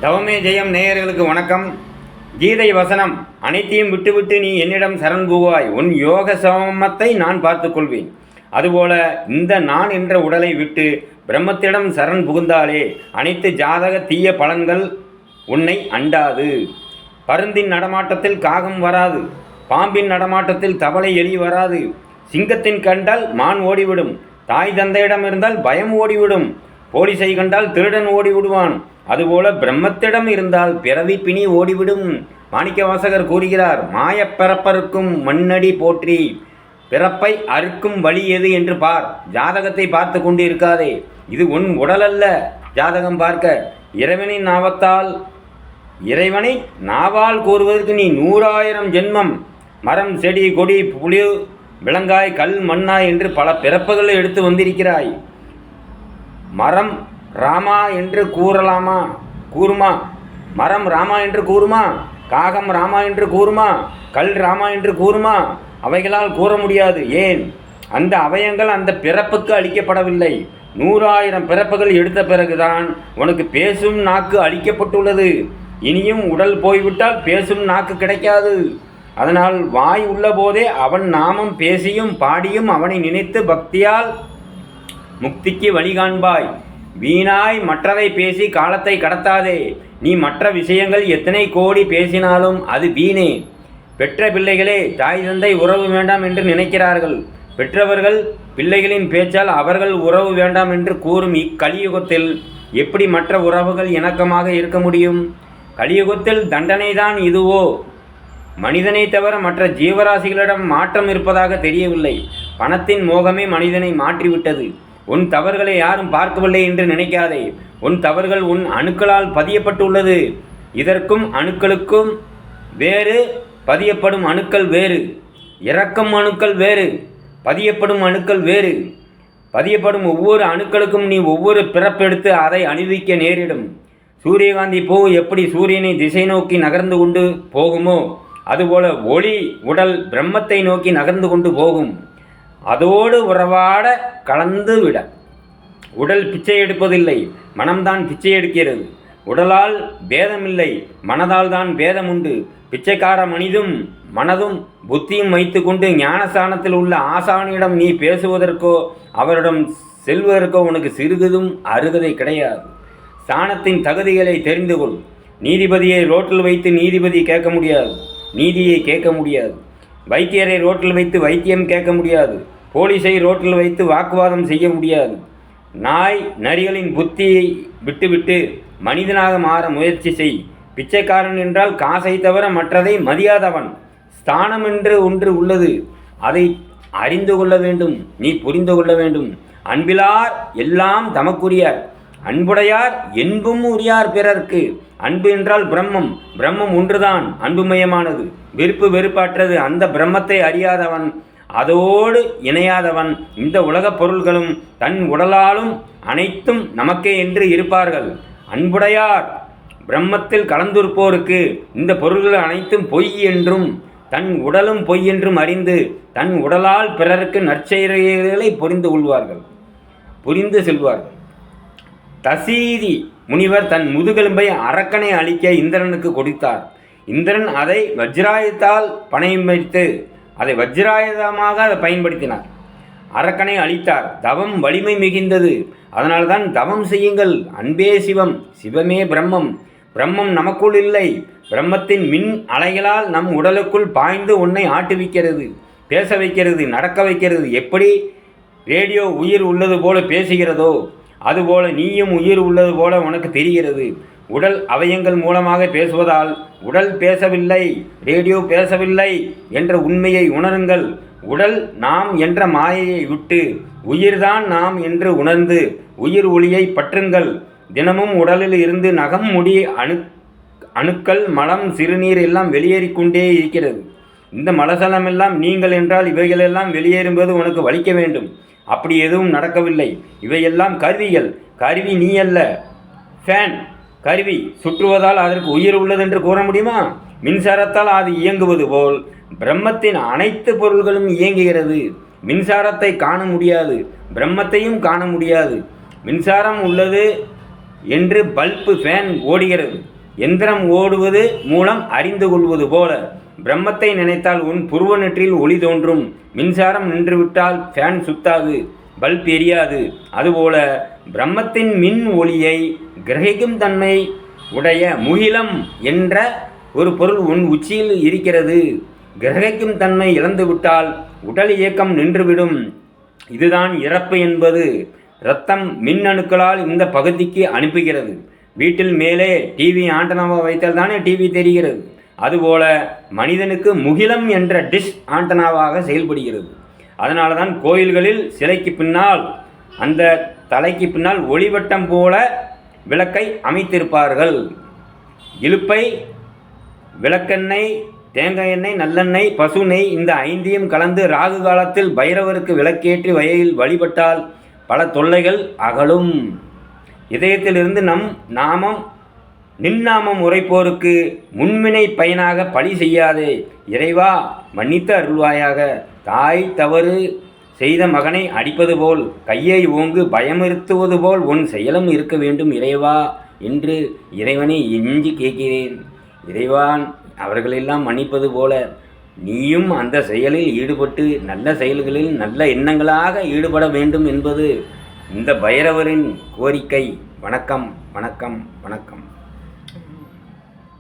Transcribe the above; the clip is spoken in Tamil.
தவமே ஜெயம் நேயர்களுக்கு வணக்கம். கீதை வசனம்: அனைத்தையும் விட்டுவிட்டு நீ என்னிடம் சரண் புகுவாய், உன் யோக சமத்தை நான் பார்த்துக்கொள்வேன். அதுபோல இந்த நான் என்ற உடலை விட்டு பிரம்மத்திடம் சரண் புகுந்தாலே அனைத்து ஜாதக தீய பலன்கள் உன்னை அண்டாது. பருந்தின் நடமாட்டத்தில் காகம் வராது, பாம்பின் நடமாட்டத்தில் தவளை எலி வராது, சிங்கத்தின் கண்டால் மான் ஓடிவிடும், தாய் தந்தையிடம் இருந்தால் பயம் ஓடிவிடும், போலீஸை கண்டால் திருடன் ஓடிவிடுவான். அதுபோல பிரம்மத்திடம் இருந்தால் பிறவி பிணி ஓடிவிடும். மாணிக்க வாசகர் கூறுகிறார்: மாயப் பிறப்பறுக்கும் மண்ணடி போற்றி, பிறப்பை அறுக்கும் வழி எது என்று பார். ஜாதகத்தை பார்த்து கொண்டு இருக்காதே. இது உன் உடல் அல்ல ஜாதகம் பார்க்க. இறைவனை நாவால் கூறுவதற்கு நீ 100,000 ஜென்மம் மரம் செடி கொடி புளி விலங்காய் கல் மண்ணாய் என்று பல பிறப்புகளை எடுத்து வந்திருக்கிறாய். மரம் ராமா என்று கூறுமா? மரம் ராமா என்று கூறுமா? காகம் ராமா என்று கூறுமா? கல் ராமா என்று கூறுமா? அவைகளால் கூற முடியாது. ஏன்? அந்த அவயங்கள் அந்த பிறப்புக்கு அளிக்கப்படவில்லை. 100,000 பிறப்புகள் எடுத்த பிறகுதான் உனக்கு பேசும் நாக்கு அளிக்கப்பட்டுள்ளது. இனியும் உடல் போய்விட்டால் பேசும் நாக்கு கிடைக்காது. அதனால் வாய் உள்ள போதே அவன் நாமம் பேசியும் பாடியும் அவனை நினைத்து பக்தியால் முக்திக்கு வழிகாண்பாய். வீணாய் மற்றதை பேசி காலத்தை கடத்தாதே. நீ மற்ற விஷயங்கள் எத்தனை கோடி பேசினாலும் அது வீணே. பெற்ற பிள்ளைகளே தாய் தந்தை உறவு வேண்டாம் என்று நினைக்கிறார்கள். பெற்றவர்கள் பிள்ளைகளின் பேச்சால் அவர்கள் உறவு வேண்டாம் என்று கூறும் இக்கலியுகத்தில் எப்படி மற்ற உறவுகள் இணக்கமாக இருக்க முடியும்? கலியுகத்தில் தண்டனைதான் இதுவோ? மனிதனை தவிர மற்ற ஜீவராசிகளிடம் மாற்றம் இருப்பதாக தெரியவில்லை. பணத்தின் மோகமே மனிதனை மாற்றிவிட்டது. உன் தவறுகளை யாரும் பார்க்கவில்லை என்று நினைக்காதே. உன் தவறுகள் உன் அணுக்களால் பதியப்பட்டுள்ளது. இதற்கும் அணுக்களுக்கும் வேறு, பதியப்படும் அணுக்கள் வேறு. இறக்கும் அணுக்கள் வேறு, பதியப்படும் அணுக்கள் வேறு. பதியப்படும் ஒவ்வொரு அணுக்களுக்கும் நீ ஒவ்வொரு பிறப்பெடுத்து அதை அணிவிக்க நேரிடும். சூரியகாந்தி பூ எப்படி சூரியனை திசை நோக்கி நகர்ந்து கொண்டு போகுமோ அதுபோல ஒளி உடல் பிரம்மத்தை நோக்கி நகர்ந்து கொண்டு போகும். அதோடு உறவாட கலந்து விட. உடல் பிச்சை எடுப்பதில்லை, மனம்தான் பிச்சை எடுக்கிறது. உடலால் பேதமில்லை, மனதால் தான் பேதம் உண்டு. பிச்சைக்கார மனதும் புத்தியும் வைத்து கொண்டு ஞானஸ்தானத்தில் உள்ள ஆசானியிடம் நீ பேசுவதற்கோ அவரிடம் செல்வதற்கோ உனக்கு சிறிதும் அருகதை கிடையாது. ஸ்தானத்தின் தகுதிகளை தெரிந்து கொள். நீதிபதியை ரோட்டில் வைத்து நீதியை கேட்க முடியாது. வைத்தியரை ரோட்டில் வைத்து வைத்தியம் கேட்க முடியாது. போலீஸை ரோட்டில் வைத்து வாக்குவாதம் செய்ய முடியாது. நாய் நரிகளின் புத்தியை விட்டுவிட்டு மனிதனாக மாற முயற்சி செய். பிச்சைக்காரன் என்றால் காசை தவிர மற்றதை மதியாதவன். ஸ்தானம் என்று ஒன்று உள்ளது, அதை அறிந்து கொள்ள வேண்டும், நீ புரிந்து கொள்ள வேண்டும். அன்பிலார் எல்லாம் தமக்குரியார், அன்புடையார் என்பும் உரியார் பிறர்க்கு. அன்பு என்றால் பிரம்மம். பிரம்மம் ஒன்றுதான், அன்புமயமானது, வெறுப்பற்றது. அந்த பிரம்மத்தை அறியாதவன், அதோடு இணையாதவன் இந்த உலகப் பொருள்களும் தன் உடலாலும் அனைத்தும் நமக்கே என்று இருப்பார்கள். அன்புடையார் பிரம்மத்தில் கலந்திருப்போருக்கு இந்த பொருள்கள் அனைத்தும் பொய் என்றும் தன் உடலும் பொய் என்றும் அறிந்து தன் உடலால் பிறருக்கு நற்செயல்களை புரிந்து செல்வார்கள். தசீதி முனிவர் தன் முதுகெலும்பை அரக்கனை அழிக்க இந்திரனுக்கு கொடுத்தார். இந்திரன் அதை வஜ்ராயுதத்தால் பணயம் வைத்து அதை பயன்படுத்தினார். அரக்கனை அழித்தார். தவம் வலிமை மிகுந்தது. அதனால்தான் தவம் செய்யுங்கள். அன்பே சிவம், சிவமே பிரம்மம். பிரம்மம் நமக்குள் இல்லை. பிரம்மத்தின் மின் அலைகளால் நம் உடலுக்குள் பாய்ந்து உன்னை ஆட்டுவிக்கிறது, பேச வைக்கிறது, நடக்க வைக்கிறது. எப்படி ரேடியோ உயிர் உள்ளது போல பேசுகிறதோ அதுபோல நீயும் உயிர் உள்ளது போல உனக்கு தெரிகிறது. உடல் அவயங்கள் மூலமாக பேசுவதால் உடல் பேசவில்லை, ரேடியோ பேசவில்லை என்ற உண்மையை உணருங்கள். உடல் நாம் என்ற மாயையை விட்டு உயிர்தான் நாம் என்று உணர்ந்து உயிர் ஒளியை பற்றுங்கள். தினமும் உடலில் இருந்து நகம், முடி, அணுக்கள், மலம், சிறுநீர் எல்லாம் வெளியேறிக்கொண்டே இருக்கிறது. இந்த மலசலமெல்லாம் நீங்கள் என்றால் இவைகளெல்லாம் வெளியேறும்போது உனக்கு வலிக்க வேண்டும். அப்படி எதுவும் நடக்கவில்லை. இவையெல்லாம் கருவிகள். கருவி நீ அல்ல. ஃபேன் கருவி சுற்றுவதால் அதற்கு உயிர் உள்ளது என்று கூற முடியுமா? மின்சாரத்தால் அது இயங்குவது போல் பிரம்மத்தின் அனைத்து பொருள்களும் இயங்குகிறது. மின்சாரத்தை காண முடியாது, பிரம்மத்தையும் காண முடியாது. மின்சாரம் உள்ளது, என்று பல்பு ஃபேன் ஓடுகிறது. எந்திரம் ஓடுவது மூலம் அறிந்து கொள்வது போல பிரம்மத்தை நினைத்தால் உன் புருவ நெற்றியில் ஒளி தோன்றும். மின்சாரம் நின்றுவிட்டால் ஃபேன் சுத்தாது, பல்ப் எரியாது. அதுபோல பிரம்மத்தின் மின் ஒளியை கிரகிக்கும் தன்மை உடைய முகிலம் என்ற ஒரு பொருள் உன் உச்சியில் இருக்கிறது. கிரகிக்கும் தன்மை இழந்துவிட்டால் உடல் இயக்கம் நின்றுவிடும். இதுதான் இறப்பு என்பது. இரத்தம் மின்னணுக்களால் இந்த பகுதிக்கு அனுப்புகிறது. வீட்டில் மேலே டிவி ஆண்டனாவை வைத்தால் தானே டிவி தெரிகிறது. அதுபோல மனிதனுக்கு முகிலம் என்ற டிஷ் ஆண்டனாவாக செயல்படுகிறது. அதனால தான் கோயில்களில் சிலைக்கு பின்னால், அந்த தலைக்கு பின்னால் ஒளிவட்டம் போல விளக்கை அமைத்திருப்பார்கள். இலுப்பை, விளக்கெண்ணெய், தேங்காய் எண்ணெய், நல்லெண்ணெய், பசு நெய் இந்த 5ஐயும் கலந்து ராகு காலத்தில் பைரவருக்கு விளக்கேற்றி வயலில் வழிபட்டால் பல தொல்லைகள் அகலும். இதயத்திலிருந்து நம் நாமம் நின்னாமம் உரைப்போருக்கு முன்வினை பயனாக பழி செய்யாதே. இறைவா மன்னித்து அருள்வாயாக. தாய் தவறு செய்த மகனை அடிப்பது போல், கையை ஓங்கு பயமுறுத்துவது போல் உன் செயலும் இருக்க வேண்டும் இறைவா என்று இறைவனை எஞ்சி கேட்கிறேன். இறைவான் அவர்களெல்லாம் மன்னிப்பது போல நீயும் அந்த செயலில் ஈடுபட்டு நல்ல செயல்களில் நல்ல எண்ணங்களாக ஈடுபட வேண்டும் என்பது இந்த பைரவரின் கோரிக்கை. வணக்கம், வணக்கம், வணக்கம்.